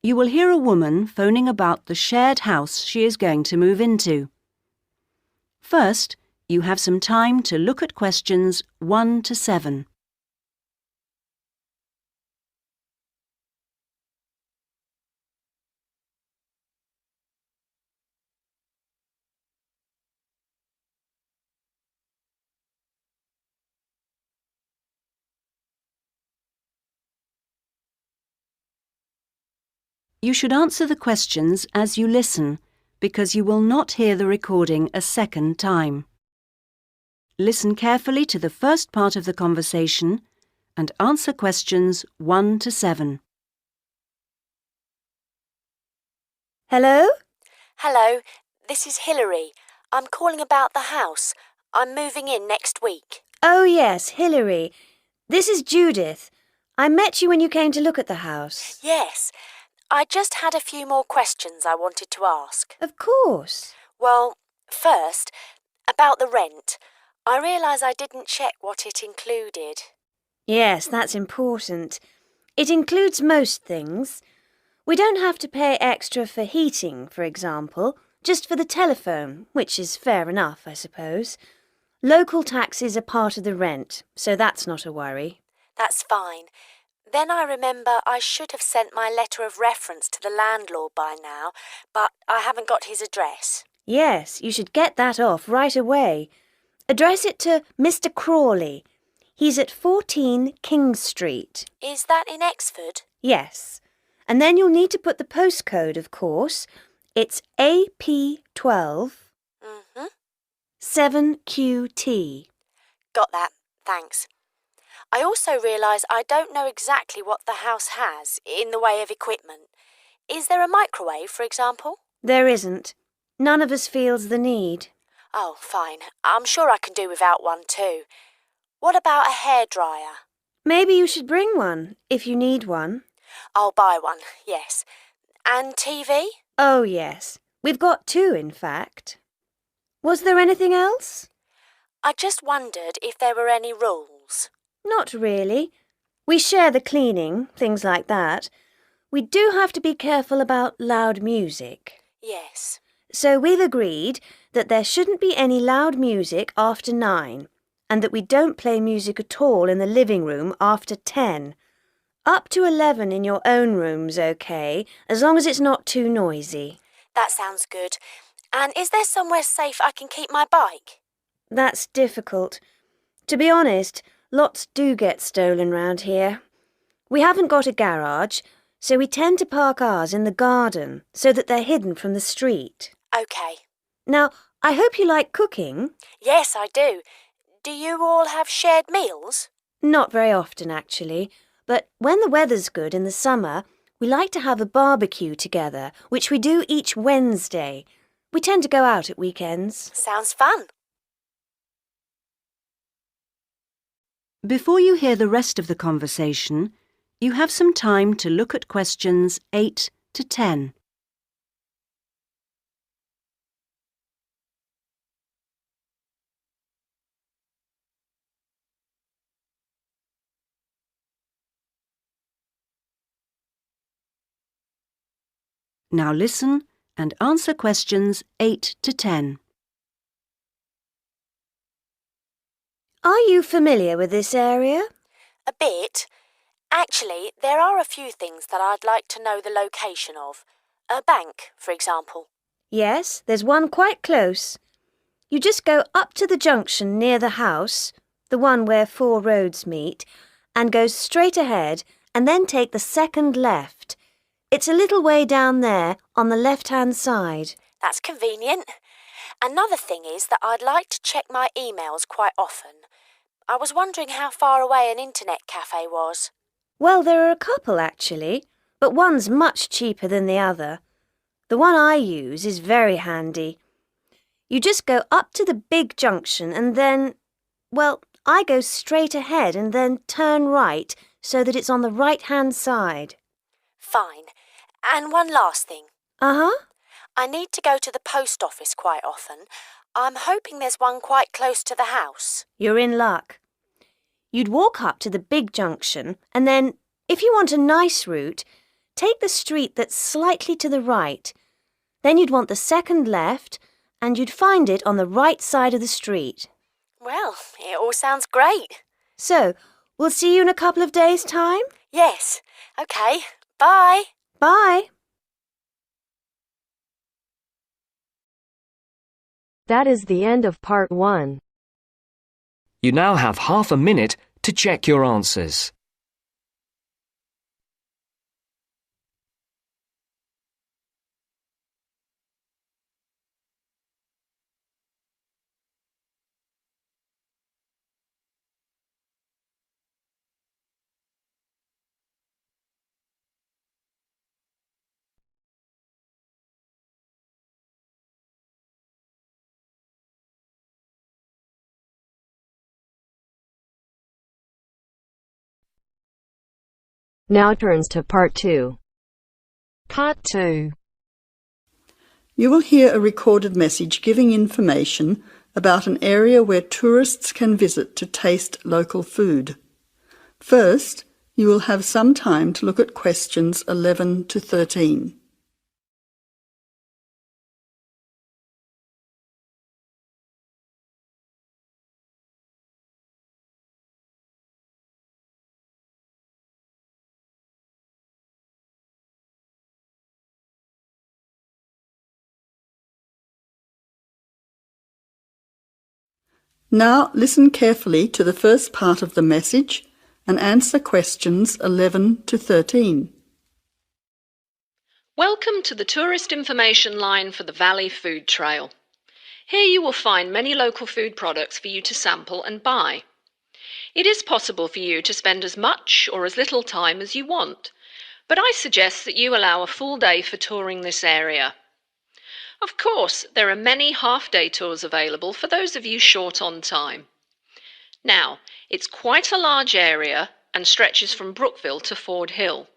You will hear a woman phoning about the shared house she is going to move into. First, you have some time to look at questions 1 to 7. You should answer the questions as you listen, because you will not hear the recording a second time. Listen carefully to the first part of the conversation and answer questions 1 to 7. Hello? Hello, this is Hilary. I'm calling about the house. I'm moving in next week. Oh, yes, Hilary. This is Judith. I met you when you came to look at the house. Yes, I just had a few more questions I wanted to ask. Of course. Well, first, about the rent. I realise I didn't check what it included. Yes, that's important. It includes most things. We don't have to pay extra for heating, for example, just for the telephone, which is fair enough, I suppose. Local taxes are part of the rent, so that's not a worry. That's fine. Then I remember I should have sent my letter of reference to the landlord by now, but I haven't got his address. Yes, you should get that off right away. Address it to Mr. Crawley. He's at 14 King Street. Is that in Exford? Yes. And then you'll need to put the postcode, of course. It's AP12 7QT. Got that, thanks. I also realise I don't know exactly what the house has in the way of equipment. Is there a microwave, for example? There isn't. None of us feels the need. Oh, fine. I'm sure I can do without one too. What about a hairdryer? Maybe you should bring one, if you need one. I'll buy one, yes. And TV? Oh, yes. We've got 2, in fact. Was there anything else? I just wondered if there were any rules. Not really. We share the cleaning, things like that. We do have to be careful about loud music. Yes. So we've agreed that there shouldn't be any loud music after 9, and that we don't play music at all in the living room after 10. Up to 11 in your own room's okay, as long as it's not too noisy. That sounds good. And is there somewhere safe I can keep my bike? That's difficult. To be honest, lots do get stolen round here. We haven't got a garage, so we tend to park ours in the garden so that they're hidden from the street. OK. Now, I hope you like cooking. Yes, I do. Do you all have shared meals? Not very often, actually. But when the weather's good in the summer, we like to have a barbecue together, which we do each Wednesday. We tend to go out at weekends. Sounds fun. Before you hear the rest of the conversation, you have some time to look at questions 8 to 10. Now listen and answer questions 8 to 10. Are you familiar with this area? A bit. Actually, there are a few things that I'd like to know the location of. A bank, for example. Yes, there's one quite close. You just go up to the junction near the house, the one where 4 roads meet, and go straight ahead and then take the second left. It's a little way down there on the left-hand side. That's convenient. Another thing is that I'd like to check my emails quite often. I was wondering how far away an internet cafe was. Well, there are a couple, actually, but one's much cheaper than the other. The one I use is very handy. You just go up to the big junction and then, well, I go straight ahead and then turn right so that it's on the right-hand side. Fine. And one last thing. Uh-huh. I need to go to the post office quite often. I'm hoping there's one quite close to the house. You're in luck. You'd walk up to the big junction and then, if you want a nice route, take the street that's slightly to the right. Then you'd want the second left, and you'd find it on the right side of the street. Well, it all sounds great. So, we'll see you in a couple of days' time? Yes. OK. Bye. Bye. That is the end of part 1. You now have half a minute to check your answers. Now turns to part 2. Part 2. You will hear a recorded message giving information about an area where tourists can visit to taste local food. First, you will have some time to look at questions 11 to 13. Now listen carefully to the first part of the message and answer questions 11 to 13. Welcome to the tourist information line for the Valley Food Trail. Here you will find many local food products for you to sample and buy. It is possible for you to spend as much or as little time as you want, but I suggest that you allow a full day for touring this area. Of course, there are many half-day tours available for those of you short on time. Now, it's quite a large area and stretches from Brookville to Ford Hill.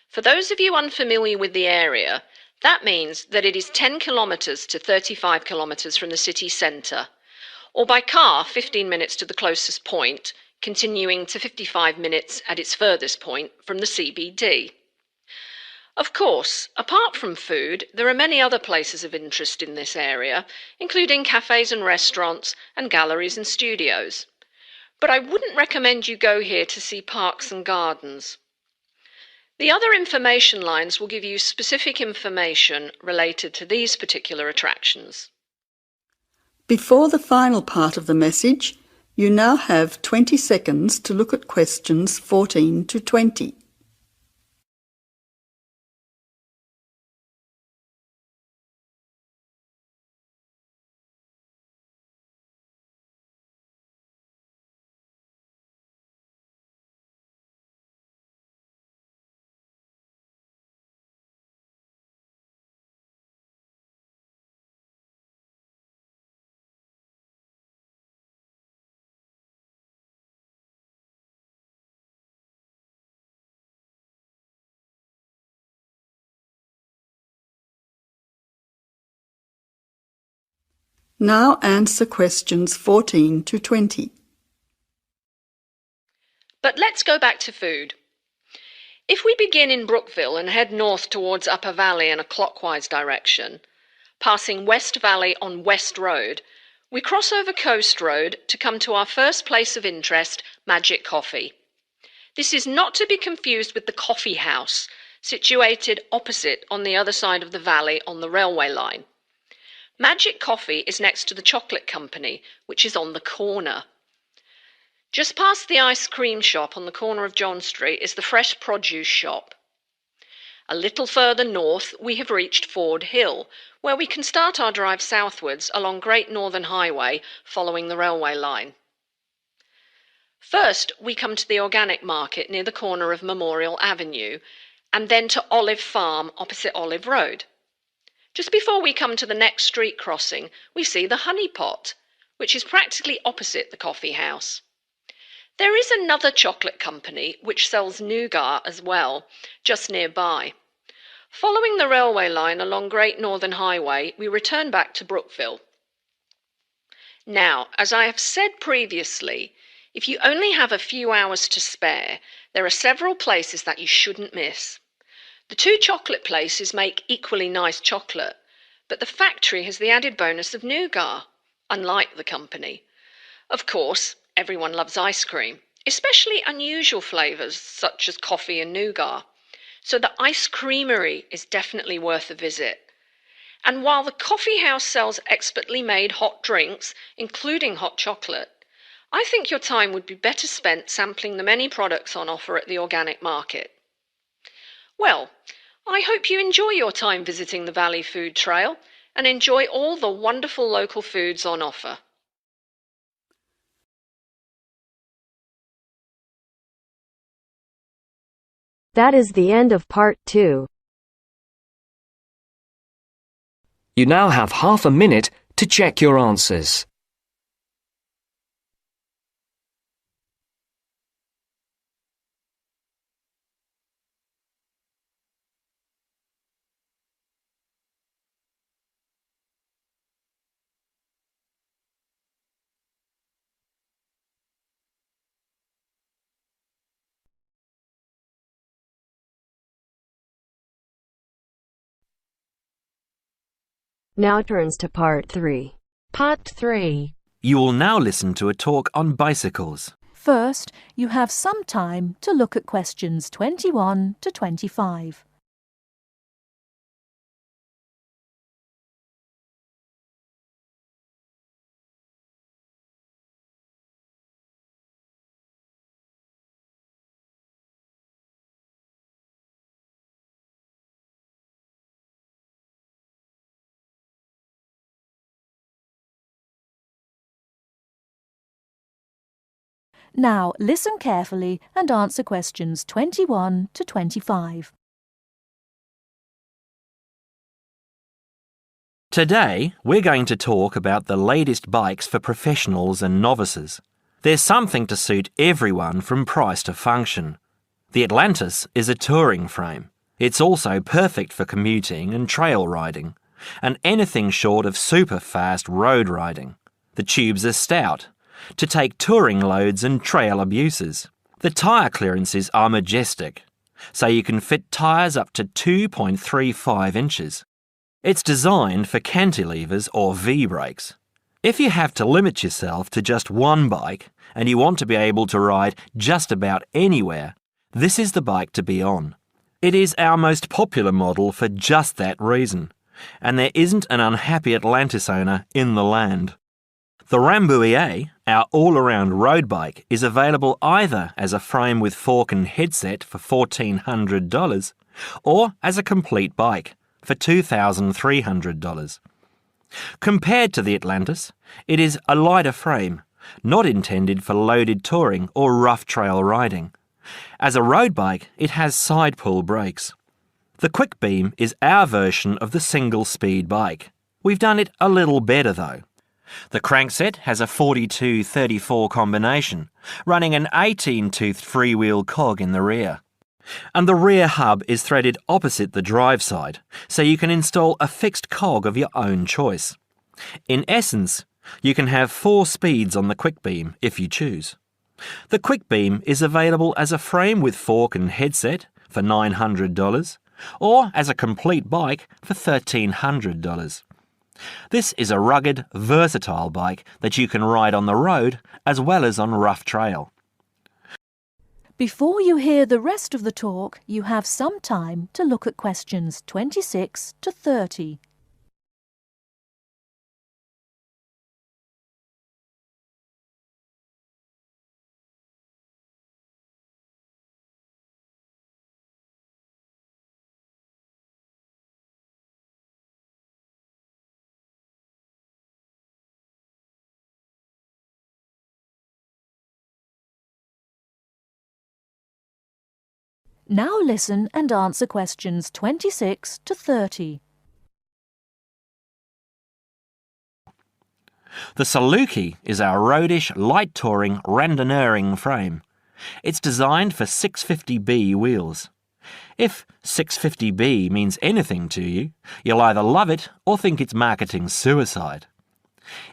For those of you unfamiliar with the area, that means that it is 10 kilometres to 35 kilometres from the city centre, or by car 15 minutes to the closest point, continuing to 55 minutes at its furthest point from the CBD. Of course, apart from food, there are many other places of interest in this area, including cafes and restaurants and galleries and studios. But I wouldn't recommend you go here to see parks and gardens. The other information lines will give you specific information related to these particular attractions. Before the final part of the message, you now have 20 seconds to look at questions 14 to 20. Now answer questions 14 to 20. But let's go back to food. If we begin in Brookville and head north towards Upper Valley in a clockwise direction, passing West Valley on West Road, we cross over Coast Road to come to our first place of interest, Magic Coffee. This is not to be confused with the Coffee House, situated opposite on the other side of the valley on the railway line. Magic Coffee is next to the Chocolate Company, which is on the corner. Just past the ice cream shop on the corner of John Street is the Fresh Produce shop. A little further north, we have reached Ford Hill, where we can start our drive southwards along Great Northern Highway following the railway line. First, we come to the organic market near the corner of Memorial Avenue, and then to Olive Farm opposite Olive Road. Just before we come to the next street crossing, we see the Honey Pot, which is practically opposite the coffee house. There is another chocolate company which sells nougat as well, just nearby. Following the railway line along Great Northern Highway, we return back to Brookville. Now, as I have said previously, if you only have a few hours to spare, there are several places that you shouldn't miss. The two chocolate places make equally nice chocolate, but the factory has the added bonus of nougat, unlike the company. Of course, everyone loves ice cream, especially unusual flavours such as coffee and nougat, so the ice creamery is definitely worth a visit. And while the coffee house sells expertly made hot drinks, including hot chocolate, I think your time would be better spent sampling the many products on offer at the organic market. Well, I hope you enjoy your time visiting the Valley Food Trail and enjoy all the wonderful local foods on offer. That is the end of part 2. You now have half a minute to check your answers. Now turns to part 3. Part 3. You will now listen to a talk on bicycles. First, you have some time to look at questions 21 to 25. Now, listen carefully and answer questions 21 to 25. Today, we're going to talk about the latest bikes for professionals and novices. There's something to suit everyone from price to function. The Atlantis is a touring frame. It's also perfect for commuting and trail riding, and anything short of super fast road riding. The tubes are stout, to take touring loads and trail abuses. The tyre clearances are majestic, so you can fit tyres up to 2.35 inches. It's designed for cantilevers or V-brakes. If you have to limit yourself to just one bike and you want to be able to ride just about anywhere, this is the bike to be on. It is our most popular model for just that reason, and there isn't an unhappy Atlantis owner in the land. The Rambouillet, our all-around road bike, is available either as a frame with fork and headset for $1,400 or as a complete bike for $2,300. Compared to the Atlantis, it is a lighter frame, not intended for loaded touring or rough trail riding. As a road bike, it has side pull brakes. The Quick Beam is our version of the single-speed bike. We've done it a little better though. The crankset has a 42-34 combination, running an 18-toothed freewheel cog in the rear. And the rear hub is threaded opposite the drive side, so you can install a fixed cog of your own choice. In essence, you can have 4 speeds on the Quick Beam if you choose. The Quick Beam is available as a frame with fork and headset for $900 or as a complete bike for $1,300. This is a rugged, versatile bike that you can ride on the road as well as on rough trail. Before you hear the rest of the talk, you have some time to look at questions 26 to 30. Now listen and answer questions 26 to 30. The Saluki is our roadish, light touring, randonneuring frame. It's designed for 650B wheels. If 650B means anything to you, you'll either love it or think it's marketing suicide.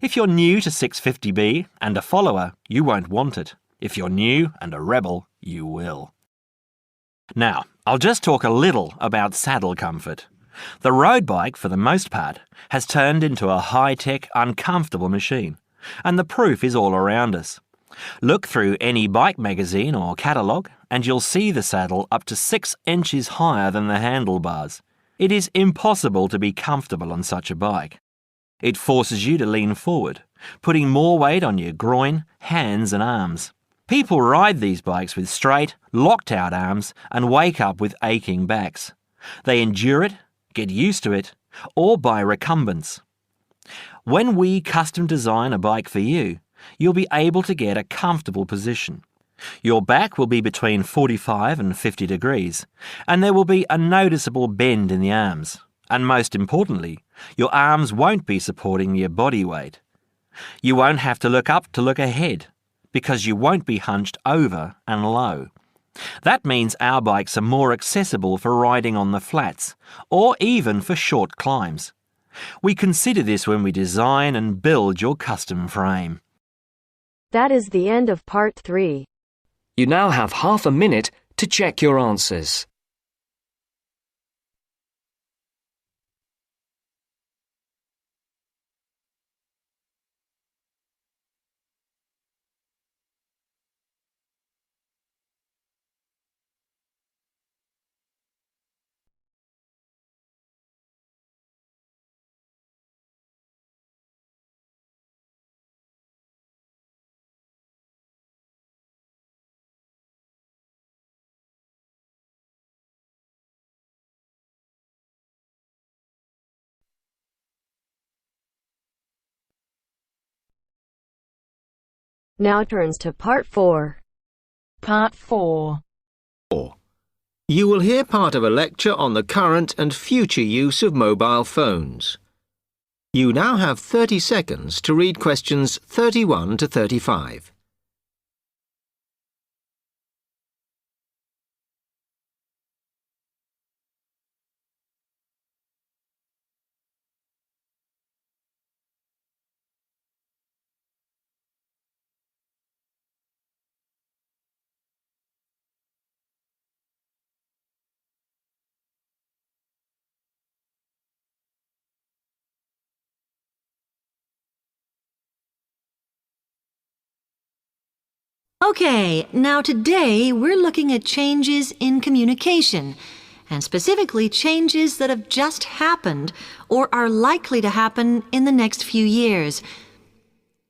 If you're new to 650B and a follower, you won't want it. If you're new and a rebel, you will. Now, I'll just talk a little about saddle comfort. The road bike, for the most part, has turned into a high-tech, uncomfortable machine, and the proof is all around us. Look through any bike magazine or catalogue and you'll see the saddle up to 6 inches higher than the handlebars. It is impossible to be comfortable on such a bike. It forces you to lean forward, putting more weight on your groin, hands and arms. People ride these bikes with straight, locked-out arms and wake up with aching backs. They endure it, get used to it, or buy recumbents. When we custom design a bike for you, you'll be able to get a comfortable position. Your back will be between 45 and 50 degrees, and there will be a noticeable bend in the arms. And most importantly, your arms won't be supporting your body weight. You won't have to look up to look ahead, because you won't be hunched over and low. That means our bikes are more accessible for riding on the flats, or even for short climbs. We consider this when we design and build your custom frame. That is the end of part 3. You now have half a minute to check your answers. Now turns to part 4. Part 4. You will hear part of a lecture on the current and future use of mobile phones. You now have 30 seconds to read questions 31 to 35. Okay, now today we're looking at changes in communication, and specifically changes that have just happened or are likely to happen in the next few years.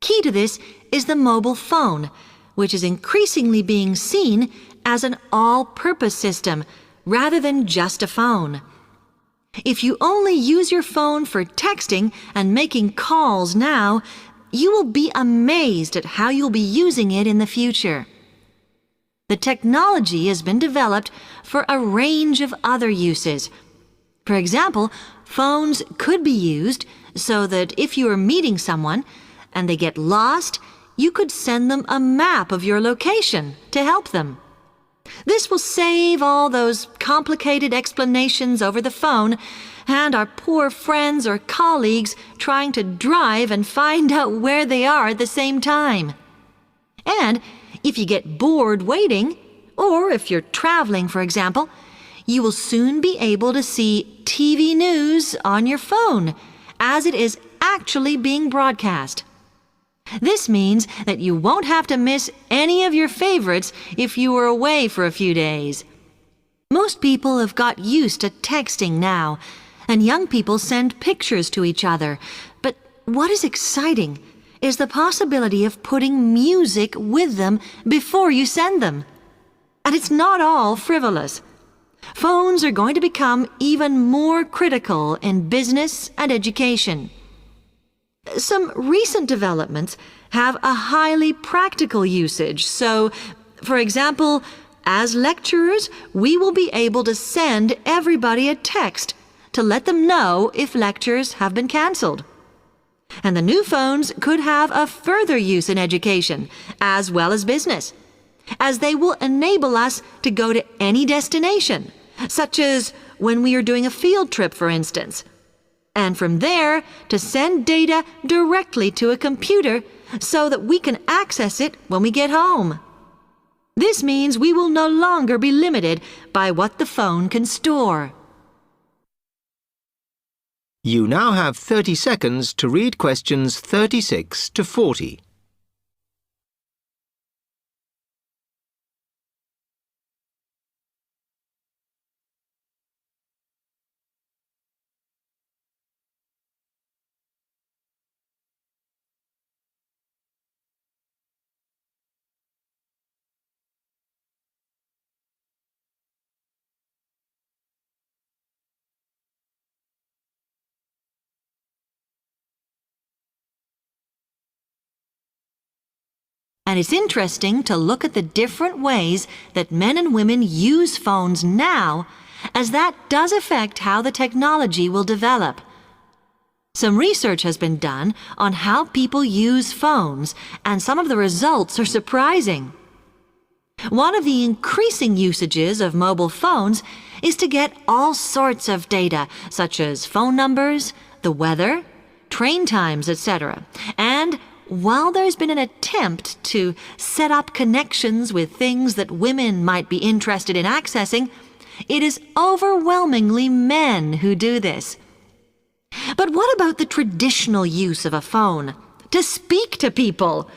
Key to this is the mobile phone, which is increasingly being seen as an all-purpose system rather than just a phone. If you only use your phone for texting and making calls now, you will be amazed at how you'll be using it in the future. The technology has been developed for a range of other uses. For example, phones could be used so that if you are meeting someone and they get lost, you could send them a map of your location to help them. This will save all those complicated explanations over the phone and our poor friends or colleagues trying to drive and find out where they are at the same time. And if you get bored waiting, or if you're traveling, for example, you will soon be able to see TV news on your phone as it is actually being broadcast. This means that you won't have to miss any of your favorites if you were away for a few days. Most people have got used to texting now, and young people send pictures to each other. But what is exciting is the possibility of putting music with them before you send them. And it's not all frivolous. Phones are going to become even more critical in business and education. Some recent developments have a highly practical usage. So, for example, as lecturers, we will be able to send everybody a text to let them know if lectures have been cancelled. And the new phones could have a further use in education, as well as business, as they will enable us to go to any destination, such as when we are doing a field trip, for instance, and from there to send data directly to a computer so that we can access it when we get home. This means we will no longer be limited by what the phone can store. You now have 30 seconds to read questions 36 to 40. And it's interesting to look at the different ways that men and women use phones now, as that does affect how the technology will develop. Some research has been done on how people use phones, and some of the results are surprising. One of the increasing usages of mobile phones is to get all sorts of data, such as phone numbers, the weather, train times, etc. And while there's been an attempt to set up connections with things that women might be interested in accessing, it is overwhelmingly men who do this. But what about the traditional use of a phone? To speak to people?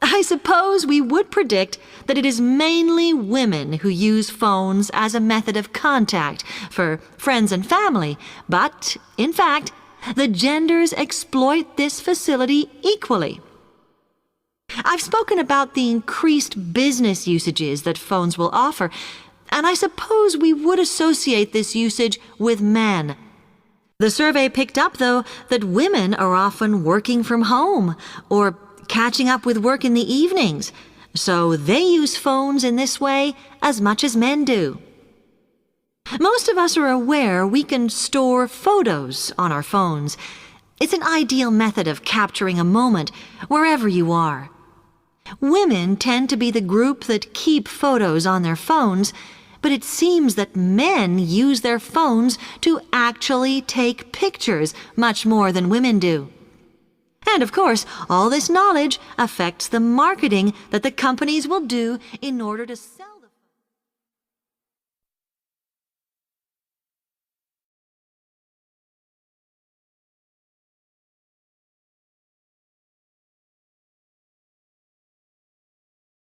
I suppose we would predict that it is mainly women who use phones as a method of contact for friends and family, but, in fact, the genders exploit this facility equally. I've spoken about the increased business usages that phones will offer, and I suppose we would associate this usage with men. The survey picked up, though, that women are often working from home or catching up with work in the evenings, so they use phones in this way as much as men do. Most of us are aware we can store photos on our phones. It's an ideal method of capturing a moment wherever you are. Women tend to be the group that keep photos on their phones, but it seems that men use their phones to actually take pictures much more than women do. And of course, all this knowledge affects the marketing that the companies will do in order to sell